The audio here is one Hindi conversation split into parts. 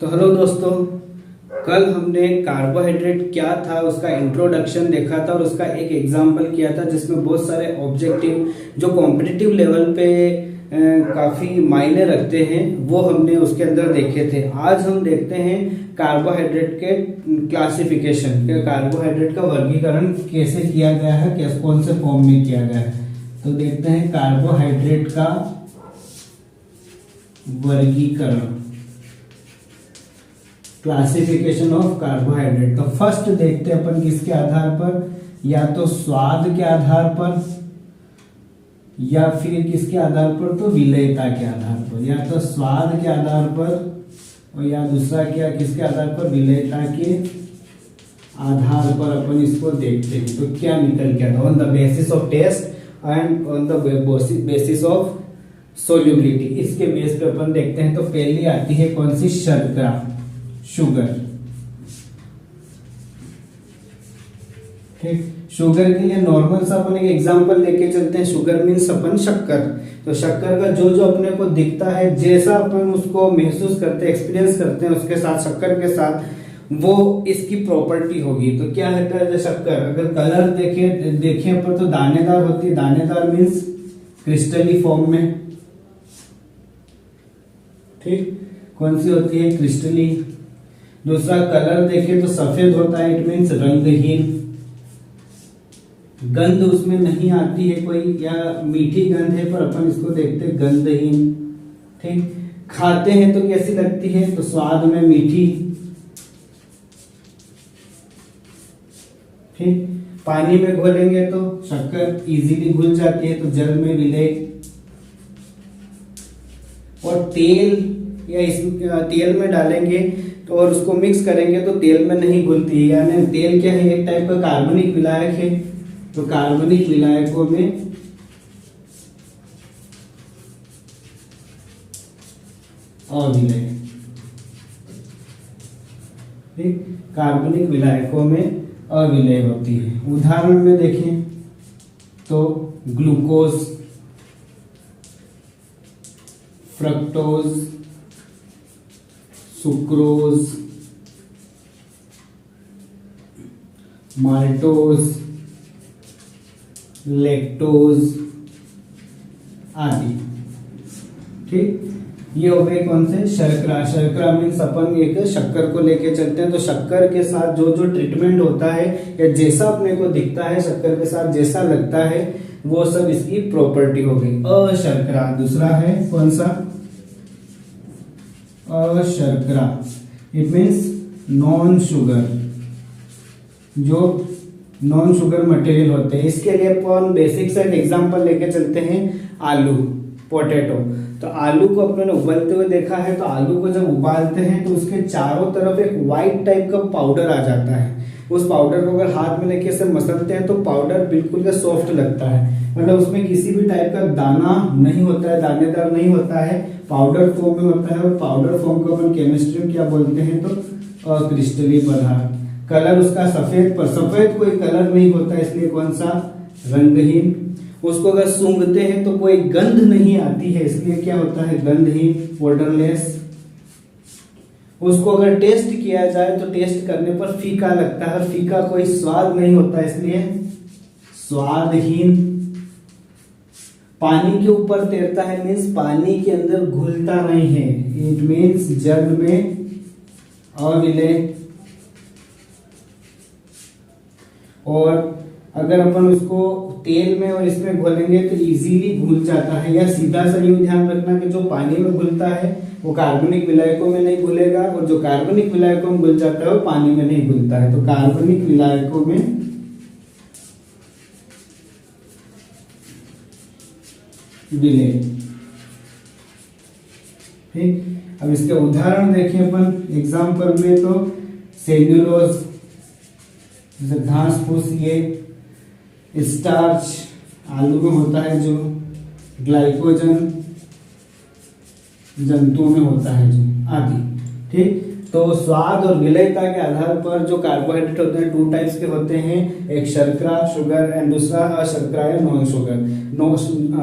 तो हेलो दोस्तों, कल हमने कार्बोहाइड्रेट क्या था उसका इंट्रोडक्शन देखा था और उसका एक एग्जाम्पल किया था जिसमें बहुत सारे ऑब्जेक्टिव जो कॉम्पिटिटिव लेवल पे काफ़ी मायने रखते हैं वो हमने उसके अंदर देखे थे। आज हम देखते हैं कार्बोहाइड्रेट के क्लासिफिकेशन के, कार्बोहाइड्रेट का वर्गीकरण कैसे किया गया है, कैसे कौन से फॉर्म में किया गया है। तो देखते हैं कार्बोहाइड्रेट का वर्गीकरण, क्लासिफिकेशन ऑफ कार्बोहाइड्रेट। तो फर्स्ट देखते हैं अपन किसके आधार पर, या तो स्वाद के आधार पर या फिर किसके आधार पर, तो विलेयता के आधार पर। या तो स्वाद के आधार पर और या दूसरा क्या, किसके आधार पर, विलेयता के आधार पर अपन इसको देखते हैं। तो क्या निकल के आता, on the basis of test and on the basis of solubility, इसके बेस पे अपन देखते हैं। तो पहली आती है कौन सी, शर्करा, शुगर। ठीक, शुगर के लिए नॉर्मल सा अपन एक एग्जांपल लेके चलते हैं। शुगर मीन्स अपन शक्कर। तो शक्कर का जो जो अपने को दिखता है, जैसा अपन उसको महसूस करते हैं, एक्सपीरियंस करते हैं उसके साथ, शक्कर के साथ, वो इसकी प्रॉपर्टी होगी। तो क्या होता है शक्कर, अगर कलर देखें अपन तो दानेदार होती है। दानेदार मीन्स क्रिस्टली फॉर्म में। ठीक, कौन सी होती है, क्रिस्टली। दूसरा कलर देखें तो सफेद होता है, इट मीन्स रंगहीन। गंध उसमें नहीं आती है कोई, या मीठी गंध है पर अपन इसको देखते हैं गंधहीन। ठीक, खाते हैं तो कैसी लगती है, तो स्वाद में मीठी। ठीक, पानी में घोलेंगे तो शक्कर इजीली घुल जाती है, तो जल में विलेय। और तेल या इस तेल में डालेंगे तो और उसको मिक्स करेंगे तो तेल में नहीं घुलती है। यानी तेल क्या है, एक टाइप का कार्बनिक विलायक है। तो कार्बनिक विलायकों में अविलेय। ठीक, कार्बनिक विलायकों में अविलेय होती है। उदाहरण में देखें तो glucose, fructose, sucrose, maltose, lactose आदि। ठीक, ये हो गए कौन से, शर्करा। शर्करा मीन्स अपन एक शक्कर को लेके चलते हैं। तो शक्कर के साथ जो जो ट्रीटमेंट होता है या जैसा अपने को दिखता है, शक्कर के साथ जैसा लगता है, वो सब इसकी प्रॉपर्टी हो गई। अशर्करा दूसरा है कौन सा, अशर्करा, इट मीन्स नॉन शुगर, जो नॉन शुगर मटेरियल होते हैं। इसके लिए अपन बेसिक सा एग्जांपल लेके चलते हैं, आलू, पोटैटो। तो आलू को अपने ने उबलते हुए देखा है। तो आलू को जब उबालते हैं तो उसके चारों तरफ एक व्हाइट टाइप का पाउडर आ जाता है। उस पाउडर को अगर हाथ में लेके से मसलते हैं तो पाउडर बिल्कुल का सॉफ्ट लगता है, मतलब उसमें किसी भी टाइप का दाना नहीं होता है, दानेदार नहीं होता है, पाउडर फॉर्म में होता है। और पाउडर फॉर्म को अपन केमिस्ट्री में क्या बोलते हैं, तो अक्रिस्टलीय पदार्थ। कलर उसका सफेद, पर सफेद कोई कलर नहीं होता, इसलिए कौन सा, रंगहीन। उसको अगर सूंघते हैं तो कोई गंध नहीं आती है, इसलिए क्या होता है, गंधहीन, ओडरलेस। उसको अगर टेस्ट किया जाए तो टेस्ट करने पर फीका लगता है, और फीका कोई स्वाद नहीं होता, इसलिए स्वादहीन। पानी के ऊपर तैरता है मीन्स पानी के अंदर घुलता नहीं है, इट मीन्स जल में अविलेय। और अगर अपन उसको तेल में और इसमें घोलेंगे तो इजीली घुल जाता है। या सीधा सा यूं ध्यान रखना कि जो पानी में घुलता है वो कार्बनिक विलायकों में नहीं घुलेगा, और जो कार्बनिक विलायकों में घुल जाता है वो पानी में नहीं घुलता है। तो कार्बनिक विलायकों में विलेय। ठीक, अब इसके उदाहरण देखें अपन एग्जाम्पल में, तो सेल्यूलोज, जैसे घास फूस, ये स्टार्च आलू में होता है, जो ग्लाइकोजन जंतुओं में होता है, जो आदि। ठीक, तो स्वाद और विलेयता के आधार पर जो कार्बोहाइड्रेट होते हैं 2 टाइप्स के होते हैं, एक शर्करा शुगर एंड दूसरा अशर्करा या नॉन शुगर।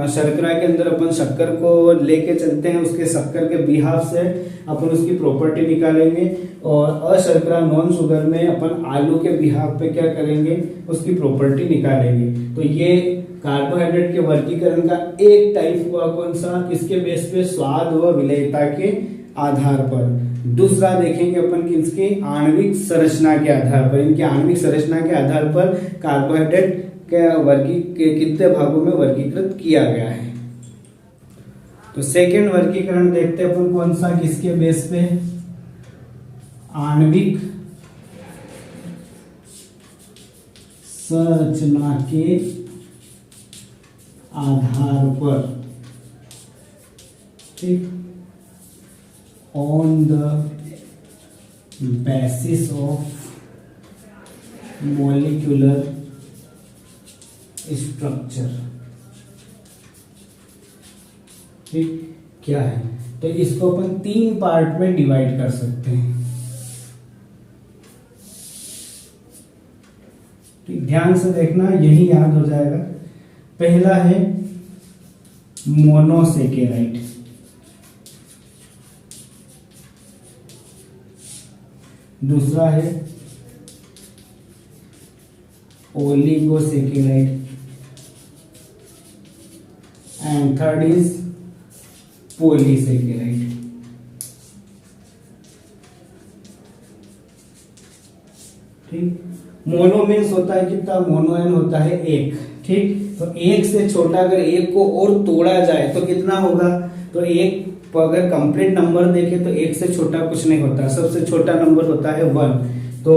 शर्करा के अंदर अपन शक्कर को लेके चलते हैं, उसके शक्कर के बिहाफ से अपन उसकी प्रॉपर्टी निकालेंगे, और अशर्करा नॉन शुगर में अपन आलू के बिहाफ पे क्या करेंगे, उसकी प्रॉपर्टी निकालेंगे। तो ये कार्बोहाइड्रेट के वर्गीकरण का एक टाइप हुआ, कौन सा, किसके बेस पे, स्वाद व विलेयता के आधार पर। दूसरा देखेंगे अपन कि इसके आणविक संरचना के आधार पर, इनके आणविक संरचना के आधार पर कार्बोहाइड्रेट के कितने भागों में वर्गीकृत किया गया है। तो सेकंड वर्गीकरण देखते हैं अपन कौन सा, किसके बेस पे, आणविक संरचना के आधार पर, ठीक, on the basis of molecular structure. ठीक, क्या है, तो इसको अपन 3 पार्ट में डिवाइड कर सकते हैं। ठीक, ध्यान से देखना, यही याद हो जाएगा। पहला है मोनोसेकेराइड, दूसरा है oligosaccharide and third is polysaccharide. ठीक, मोनो मीन्स होता है कितना, मोनो एन होता है 1। ठीक, तो 1 से छोटा अगर 1 को और तोड़ा जाए तो कितना होगा, तो 1 अगर कंप्लीट नंबर देखें तो 1 से छोटा कुछ नहीं होता, सबसे छोटा नंबर होता है 1। तो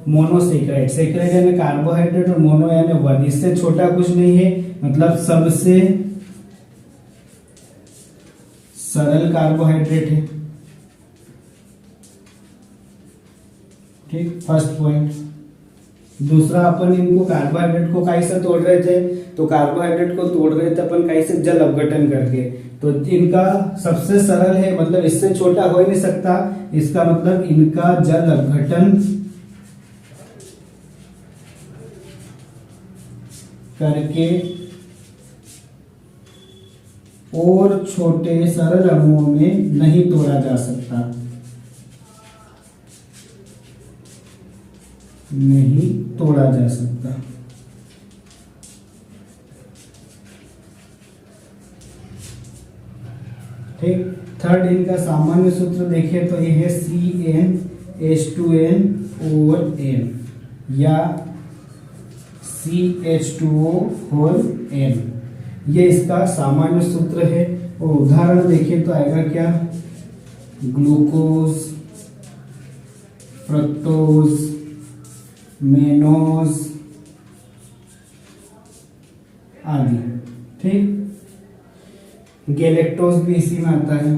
मोनोसेकेराइड, सेकेराइड यानी कार्बोहाइड्रेट और मोनो यानी 1, इससे छोटा कुछ नहीं है, मतलब सबसे सरल कार्बोहाइड्रेट है। ठीक, फर्स्ट पॉइंट। दूसरा, अपन इनको कार्बोहाइड्रेट को कैसे तोड़ रहे थे, तो कार्बोहाइड्रेट को तोड़ रहे थे अपन कैसे, जल अपघटन करके। तो इनका सबसे सरल है, मतलब इससे छोटा हो ही नहीं सकता, इसका मतलब इनका जल अपघटन करके और छोटे सरल अणुओं में नहीं तोड़ा जा सकता, नहीं तोड़ा जा सकता। ठीक, थर्ड इनका सामान्य सूत्र देखें तो ये है CnH2n या CH2O, ये इसका सामान्य सूत्र है। और उदाहरण देखें तो आएगा क्या, ग्लूकोज, फ्रक्टोज, मेनोज आदि। ठीक, गैलेक्टोज भी इसी में आता है,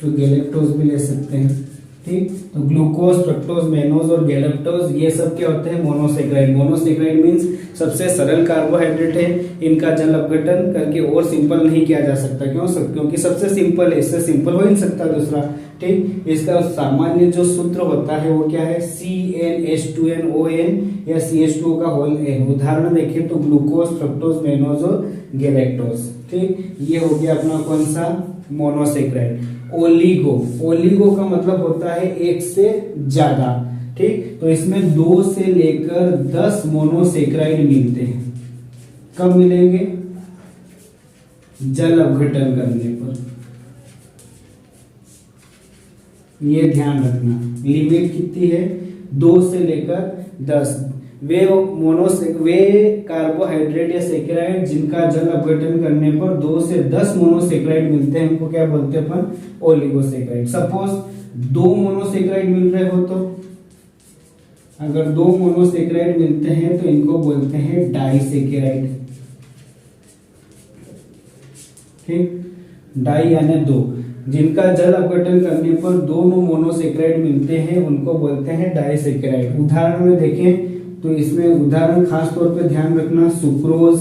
तो गैलेक्टोज भी ले सकते हैं। ठीक, तो ग्लूकोज, फ्रक्टोज, मेनोज और गैलेक्टोज ये सब क्या होते हैं, मोनोसेकेराइड। मोनोसेकेराइड मींस सबसे सरल कार्बोहाइड्रेट है, इनका जल अपघटन करके और सिंपल नहीं किया जा सकता। क्यों, क्योंकि सबसे सिंपल है, इससे सिंपल हो ही नहीं सकता दूसरा। ठीक, इसका सामान्य जो सूत्र होता है वो क्या है, CnH2nOn या CH2O का होल n। उदाहरण देखें तो ग्लूकोज, फ्रक्टोज, मेनोज और गैलेक्टोज। ठीक, ये हो गया अपना कौन सा, मोनोसेकेराइड। ओलिगो, ओलिगो का मतलब होता है 1 से ज्यादा। ठीक, तो इसमें 2 से लेकर 10 मोनोसेकेराइड मिलते हैं। कब मिलेंगे, जल अपघटन करने पर। ये ध्यान रखना, लिमिट कितनी है, 2 से लेकर 10। वे कार्बोहाइड्रेट या सेकेराइड जिनका जल अपघटन करने पर 2 से 10 मोनोसेकेराइड मिलते हैं, उनको क्या बोलते हैं अपन, ओलिगोसेकेराइड। सपोज 2 मोनोसेकेराइड मिल रहे हो, तो अगर 2 मोनोसेकेराइड मिलते हैं तो इनको बोलते हैं डाइसेकेराइड। ठीक, डाई यानी 2, जिनका जल अपघटन करने पर 2 मोनोसेकेराइड मिलते हैं उनको बोलते हैं डाइसेकेराइड। उदाहरण में देखें तो इसमें उदाहरण खास तौर पे ध्यान रखना, सुक्रोज,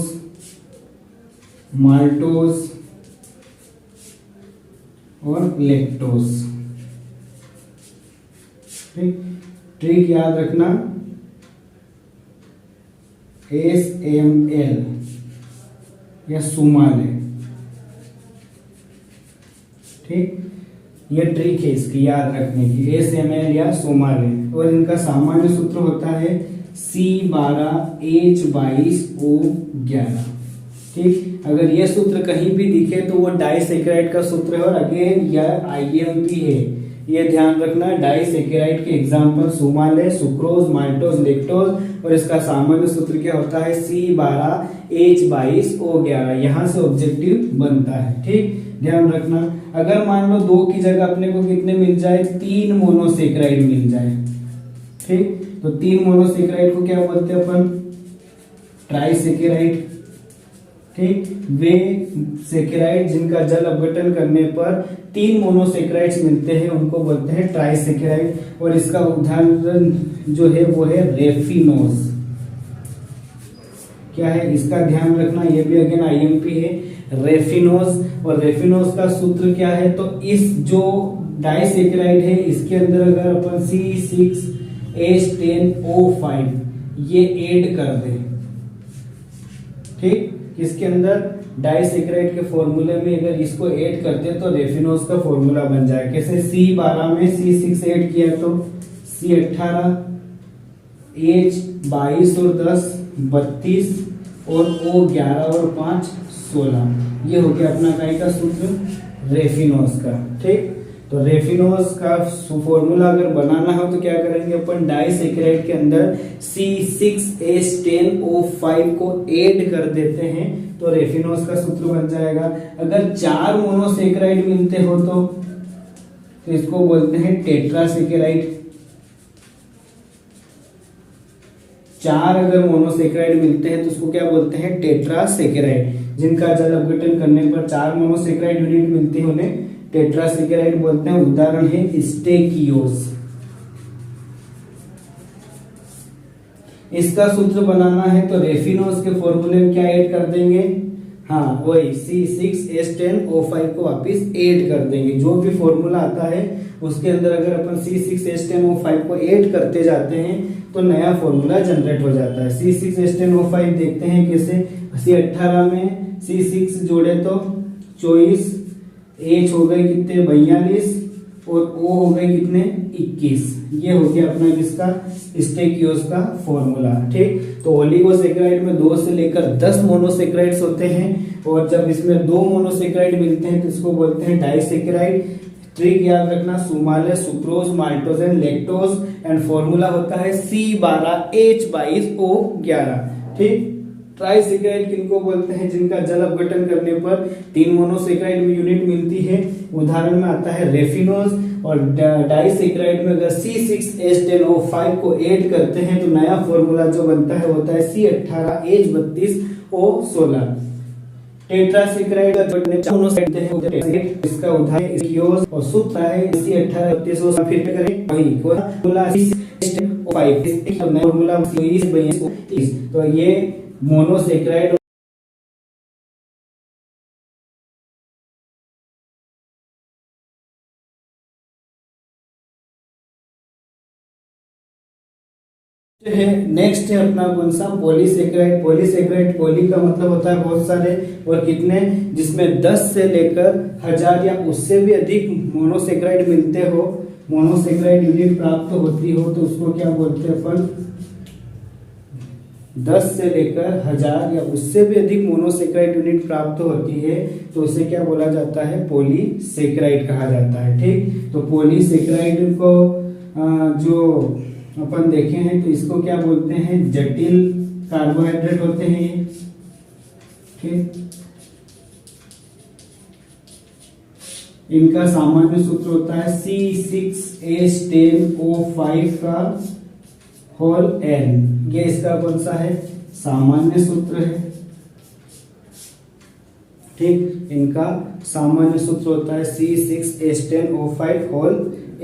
माल्टोज और लैक्टोज। ठीक, ट्रिक याद रखना SML या सुमाल है। ठीक, ये ट्रिक है इसकी याद रखने की, SML या सुमाल है। और इनका सामान्य सूत्र होता है C12H22O11। ठीक, अगर ये सूत्र कहीं भी दिखे तो वो डाइसैकेराइड का सूत्र है। और अगेन यह IMP है, ये ध्यान रखना। डाइसैकेराइड के एग्जाम्पल सुमाल है, सुक्रोज, माल्टोज, लेक्टोज। और इसका सामान्य सूत्र क्या होता है C12H22O11। यहाँ से ऑब्जेक्टिव बनता है। ठीक, ध्यान रखना। अगर मान लो 2 की जगह अपने को कितने मिल जाए, 3 मोनोसेक्राइड मिल जाए। ठीक, तो 3 मोनोसेक्राइड को क्या बोलते हैं अपन, ट्राइसेकेराइड। ठीक, वे सेकेराइड जिनका जल अपघटन करने पर 3 मोनोसेक्राइड्स मिलते हैं उनको बोलते हैं ट्राइसेकेराइड। और इसका उदाहरण जो है वो है रेफिनोज। क्या है, इसका ध्यान रखना, ये भी अगेन IMP है, रेफिनोज। और रेफिनोज का सूत्र क्या है, तो इस जो डाइसेकेराइड है इसके अंदर अगर अपन C6H10O5 ये ऐड कर दे, ठीक, इसके अंदर डाइसेकेराइड के फॉर्मूले में अगर इसको ऐड करते हैं तो रेफिनोज का फॉर्मूला बन जाए। कैसे, C12 में C6 ऐड किया तो C18, H22 और 10 32 और O11 और 5 16। ये हो गया अपना काय का सूत्र, रेफिनोज का। ठीक, तो रेफिनोज का फॉर्मूला अगर बनाना हो तो क्या करेंगे अपन, डाइसेकेराइड के अंदर C6H10O5 को ऐड कर देते हैं तो रेफिनोज का सूत्र बन जाएगा। अगर 4 मोनोसेक्राइड मिलते हो तो इसको बोलते हैं टेट्रासेकेराइड। 4 अगर मोनोसेक्राइड मिलते हैं तो उसको क्या बोलते हैं, टेट्रासेकेराइड। जिनका जल अपघटन करने पर 4 मोनोसेक्राइड यूनिट मिलती है उन्हें टेट्रासेकेराइड बोलते हैं। उदाहरण है स्टेकियोज। इसका सूत्र बनाना है तो रेफिनोज के फॉर्मूले में क्या ऐड कर देंगे, हाँ वही C6H10O5 को वापिस ऐड कर देंगे। जो भी फॉर्मूला आता है उसके अंदर अगर अपन C6H10O5 को ऐड करते जाते हैं तो नया फॉर्मूला जनरेट हो जाता है। C6H10O5 देखते हैं कैसे, C18 में C6 जोड़े तो 24, H हो गए कितने 42 और O हो गए कितने 21। ये हो गया अपना किसका, स्टेकियोज का फॉर्मूला। ठीक, तो ओलिगोसेक्राइड में 2 से लेकर 10 मोनोसेक्राइड्स होते हैं और जब इसमें 2 मोनोसेक्राइड मिलते हैं तो इसको बोलते हैं डाइसेक्राइड। ट्रिक याद रखना, सुमाल, sucrose, maltose and lactose and formula होता है C12H22O11। ठीक, ट्राइसेक्राइड किनको बोलते हैं, जिनका जल अपघटन करने पर 3 मोनोसेक्राइड यूनिट मिलती है। उदाहरण में आता है रेफिनोज। और डाइसेक्राइड में अगर C6H10O5 को ऐड करते हैं तो नया फॉर्मूला जो बनता है होता है C18H32O16। टेट्रासेक्राइड इसका उदाहरण और सूत्र है C1832O। फिर करें वही फॉर्मूला फॉर्मूला। तो ये मोनोसेक्राइड है। नेक्स्ट है अपना कौन सा, पॉलीसेक्राइड। पॉलीसेक्राइड, पॉली का मतलब होता है बहुत सारे और कितने, जिसमें 10 से लेकर 1000 या उससे भी अधिक मोनोसेक्राइड मिलते हो, मोनोसेक्राइड यूनिट प्राप्त होती हो तो उसको क्या बोलते हैं अपन, 10 से लेकर 1000 या उससे भी अधिक मोनोसेक्राइड यूनिट प्राप्त होती है तो उसे क्या बोला जाता है, पॉलीसेक्राइड कहा जाता है। ठीक, तो पॉलीसेक्राइड को जो अपन देखे हैं तो इसको क्या बोलते हैं, जटिल कार्बोहाइड्रेट होते हैं ये। ठीक, इनका सामान्य सूत्र होता है C6H10O5 का होल N। ये इसका कौन सा है, सामान्य सूत्र है। ठीक, इनका सामान्य सूत्र होता है C6H10O5 होल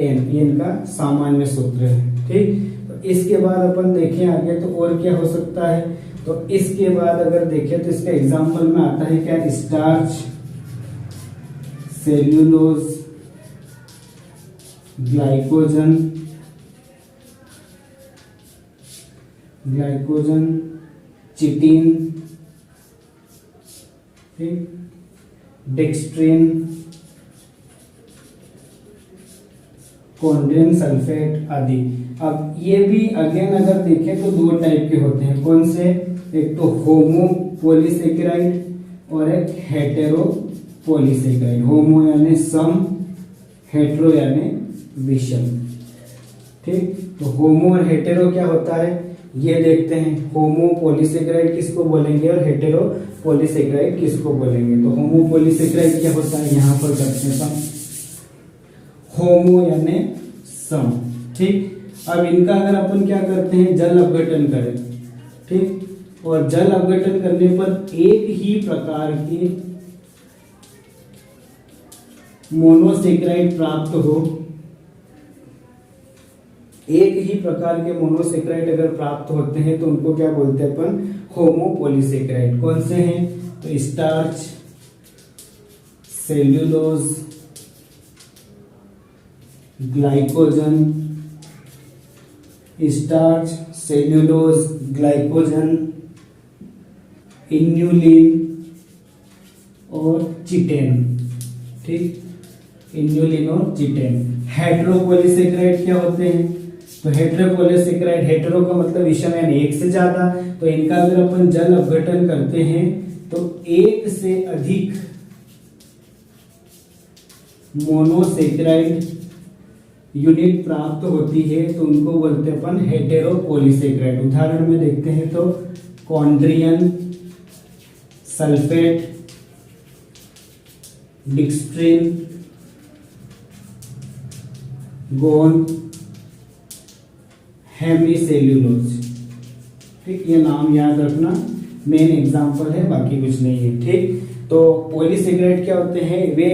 N। ये इनका सामान्य सूत्र है। ठीक, तो इसके बाद अपन देखें आगे तो और क्या हो सकता है, तो इसके बाद अगर देखें तो इसका एग्जाम्पल में आता है क्या, स्टार्च, सेल्यूलोज, ग्लाइकोजन, ग्लाइकोजन, चिटीन, ठीक, डेक्स्ट्रिन, कॉन्ड्रियन सल्फेट आदि। अब ये भी अगेन अगर देखें तो दो टाइप के होते हैं। कौन से? एक तो होमो पॉलीसेकेराइड और एक हेटेरो पॉलीसेकेराइड। होमो यानी सम, हेटेरो यानी विषम। ठीक, तो होमो और हेटेरो क्या होता है ये देखते हैं। होमो पॉलीसेकेराइड किसको बोलेंगे और हेटेरो पॉलीसेकेराइड किसको बोलेंगे? तो होमो पॉलीसेकेराइड क्या होता है यहाँ पर करते हैं सम, होमो यानी सम। ठीक, अब इनका अगर अपन क्या करते हैं जल अपघटन करें, ठीक, और जल अपघटन करने पर एक ही प्रकार के मोनोसेकेराइड प्राप्त हो, एक ही प्रकार के मोनोसेकेराइड अगर प्राप्त होते हैं तो उनको क्या बोलते हैं अपन? होमो पॉलीसेकेराइड। कौन से हैं? तो starch, cellulose, glycogen, starch, cellulose, glycogen, inulin और चिटेन। ठीक, इन्यूलिन और चिटेन। हेटेरोपॉलीसेकेराइड क्या होते हैं? तो हेटेरोपॉलीसेकेराइड, हेटेरो का मतलब विषम यानी एक से ज्यादा, तो इनका अगर अपन जल अपघटन करते हैं तो एक से अधिक मोनोसेकेराइड यूनिट प्राप्त होती है तो उनको बोलते हैं अपन हेटेरोपॉलीसेकेराइड। उदाहरण में देखते हैं तो कॉन्ड्रियन सल्फेट, डिक्स्ट्रिन, गोन, हेमीसेल्यूलोज। ठीक, ये नाम याद रखना, मेन एग्जांपल है, बाकी कुछ नहीं है। ठीक, तो पॉलीसेकेराइड क्या होते हैं? वे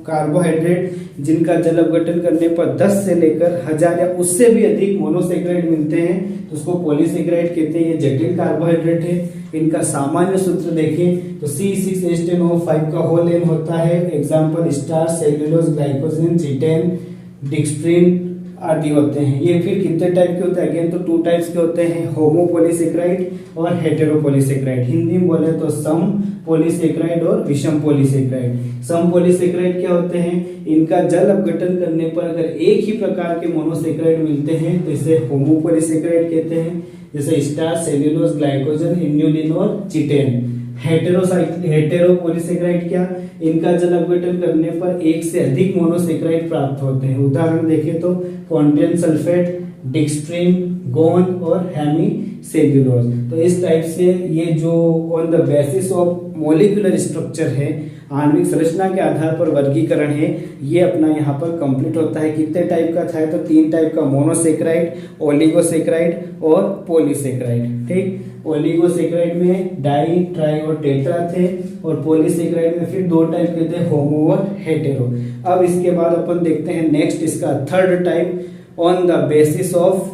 कार्बोहाइड्रेट जिनका जल अपघटन करने पर 10 से लेकर 1000 या उससे भी अधिक मोनोसेकेराइड मिलते हैं तो उसको पॉलीसेकेराइड कहते हैं। ये जटिल कार्बोहाइड्रेट है। इनका सामान्य सूत्र देखें तो C6H10O5 का होल एन होता है। एग्जाम्पल स्टार्च, सेल्यूलोज, ग्लाइकोजन, चिटेन, डिक्स्ट्रिन आदि होते हैं। ये फिर कितने टाइप के होते हैं? अगेन तो 2 टाइप्स के होते हैं, होमो पॉलीसेकेराइड और हेटेरो पॉलीसेकेराइड। हिंदी में बोले तो सम पॉलीसेकेराइड और विषम पॉलीसेकेराइड। सम पॉलीसेकेराइड क्या होते हैं? इनका जल अपघटन करने पर अगर एक ही प्रकार के मोनोसेकेराइड मिलते हैं तो इसे होमो पॉलीसेकेराइड कहते हैं, जैसे स्टार्च, सेल्यूलोज, ग्लाइकोजन, इन्यूलिन और चिटेन। हेटेरो पॉलीसेकेराइड क्या? इनका जल अपघटन करने पर एक से अधिक मोनोसेकेराइड प्राप्त होते हैं। उदाहरण देखें तो कॉन्ड्रियन सल्फेट, डिक्स्ट्रिन, गोन और हेमीसेल्यूलोज। तो इस टाइप से ये जो on the basis of molecular structure है, आणविक संरचना के आधार पर वर्गीकरण है, ये अपना यहाँ पर कंप्लीट होता है। कितने टाइप का था? तो 3 टाइप का, मोनोसेकेराइड, ओलिगोसेकेराइड और पॉलीसेकेराइड। ठीक, ओलिगोसेकेराइड में डाई, ट्राई और टेट्रा थे और पॉलीसेकेराइड में फिर 2 टाइप के थे, होमो और हेटेरो। अब इसके बाद अपन देखते हैं नेक्स्ट इसका third type, on the basis of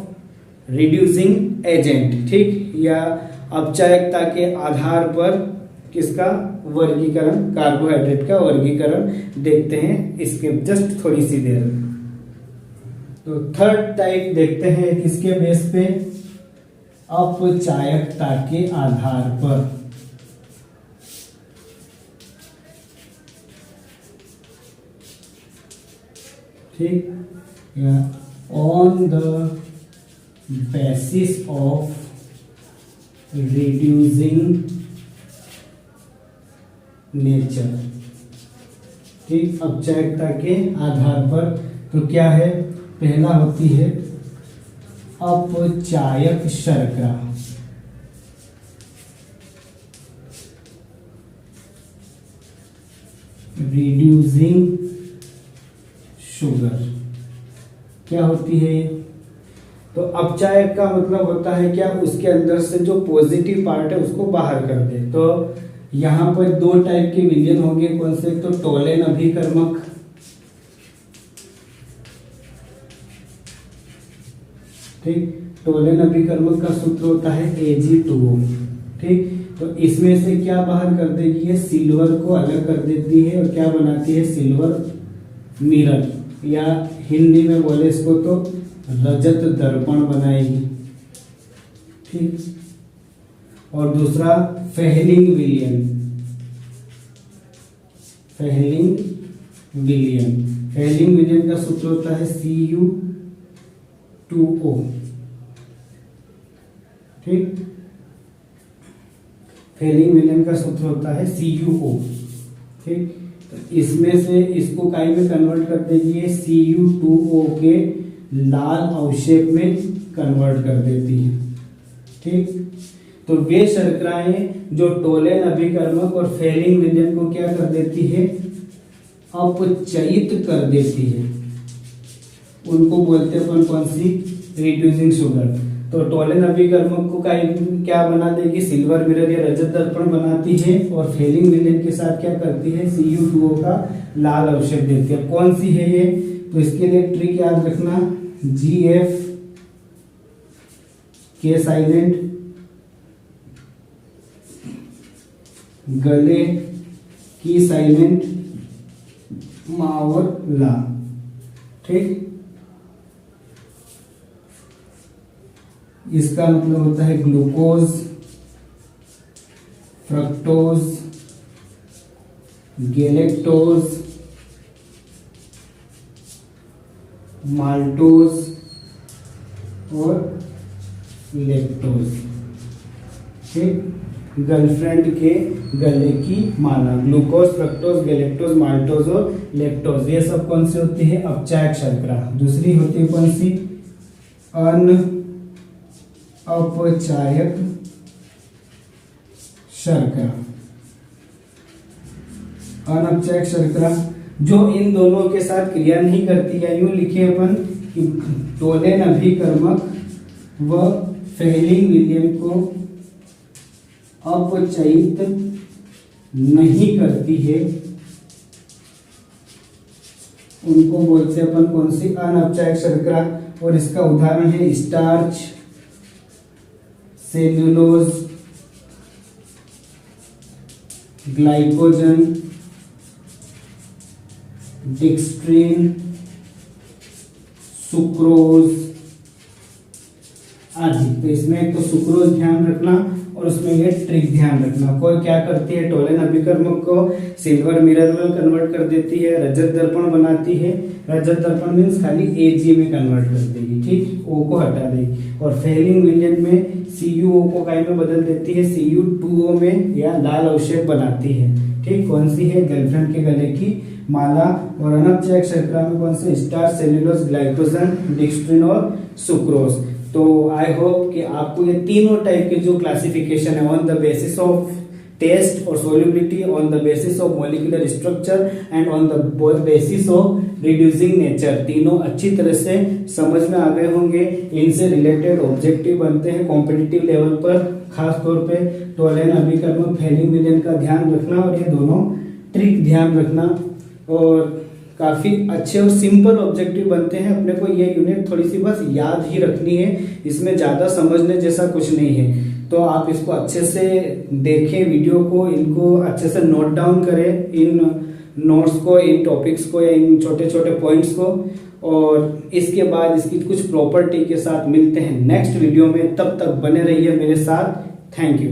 reducing agent. ठीक, या अपचायकता के आधार पर किसका वर्गीकरण? कार्बोहाइड्रेट का वर्गीकरण देखते हैं इसके जस्ट थोड़ी सी देर। तो थर्ड टाइप देखते हैं किसके बेस पे? अपचायकता के आधार पर। ठीक, या on the basis of reducing nature. ठीक, अपचायकता के आधार पर। तो क्या है? पहला होती है अपचायक शर्करा, रिड्यूसिंग शुगर। क्या होती है? तो अपचायक का मतलब होता है क्या? उसके अंदर से जो पॉजिटिव पार्ट है उसको बाहर कर दे। तो यहाँ पर 2 टाइप के विलयन होंगे। कौन से? तो टोलेन अभिकर्मक, ठीक, टोलेन अभिकर्मक का सूत्र होता है Ag2O। ठीक, तो इसमें से क्या बाहर कर देगी? ये सिल्वर को अलग कर देती है और क्या बनाती है? सिल्वर मिरर, या हिंदी में बोले इसको तो रजत दर्पण बनाएगी। ठीक। और दूसरा फेहलिंग विलियन। फेहलिंग विलियन का सूत्र होता है Cu2O, ठीक। फेहलिंग विलियन का सूत्र होता है CuO, ठीक। तो इसमें से इसको काई में कन्वर्ट कर देगी, Cu2O के लाल अवक्षेप में कन्वर्ट कर देती है, ठीक। तो वे शर्कराएं जो टोलेन अभिकर्मक और फेहलिंग विलियन को क्या कर देती है, अपचयित कर देती है, उनको बोलते हैं अपन कौन सी, रिड्यूसिंग शुगर। तो टोलेन अभिकर्मक को क्या बना देगी, सिल्वर मिरर या रजत दर्पण बनाती है, और फेहलिंग विलियन के साथ क्या करती है, Cu2O का लाल अवक्षेप देती है। कौन सी है ये, तो इसके लिए ट्रिक याद रखना, GF के साइलेंट, गले की साइलेंट, मावर ला, ठीक। इसका मतलब होता है ग्लूकोज, फ्रक्टोज, गैलेक्टोज, माल्टोज और लेक्टोज, ठीक। गर्लफ्रेंड के गले की माला, ग्लूकोज, फ्रक्टोज, गैलेक्टोज, माल्टोज और लेक्टोज, ये सब कौन सी होती है, अपचायक शर्करा। दूसरी होती है कौन सी, अपचायक शर्करा। अनअपचायक शर्करा जो इन दोनों के साथ क्रिया नहीं करती है, यूं लिखे अपन कि टोलेन अभिकर्मक व फेहलिंग विलियन को अपचयित नहीं करती है, उनको बोलते हैं अपन कौन सी, अनअपचायक शर्करा। और इसका उदाहरण है स्टार्च, सेल्यूलोज, ग्लाइकोजन, डिक्स्ट्रीन, सुक्रोज आदि। तो इसमें एक तो सुक्रोज ध्यान रखना और उसमें ये ट्रिक ध्यान रखना। कोई क्या करती है, टोलेन अभिकर्मक को सिल्वर मिरर में कन्वर्ट कर देती है, रजत दर्पण बनाती है, रजत दर्पण मीन्स खाली Ag में कन्वर्ट कर देगी, ठीक, O को हटा देगी। और फेहलिंग विलियन में CuO को काय में बदल देती है, Cu2O में, या लाल अवक्षेप बनाती है, ठीक। कौन सी है, गर्लफ्रेंड के गले की माला। और अनअपचायक शर्करा में कौन से, स्टार्च, सेल्यूलोज, ग्लाइकोजन, डिक्स्ट्रिन और सुक्रोज। तो आई होप कि आपको ये तीनों टाइप के जो क्लासिफिकेशन है, on the basis of taste और solubility, on the basis of molecular structure and on the basis of reducing nature, तीनों अच्छी तरह से समझ में आ गए होंगे। इनसे रिलेटेड ऑब्जेक्टिव बनते हैं कॉम्पिटिटिव लेवल पर, खास तौर पे टोलेन अभिकर्मक, फेहलिंग विलियन का ध्यान रखना और ये दोनों ट्रिक ध्यान रखना, और काफी अच्छे और सिंपल ऑब्जेक्टिव बनते हैं। अपने को ये यूनिट थोड़ी सी बस याद ही रखनी है, इसमें ज्यादा समझने जैसा कुछ नहीं है। तो आप इसको अच्छे से देखें वीडियो को, इनको अच्छे से नोट डाउन करें, इन नोट्स को, इन टॉपिक्स को या इन छोटे छोटे पॉइंट्स को, और इसके बाद इसकी कुछ प्रॉपर्टी के साथ मिलते हैं नेक्स्ट वीडियो में। तब तक बने रहिए मेरे साथ। Thank you.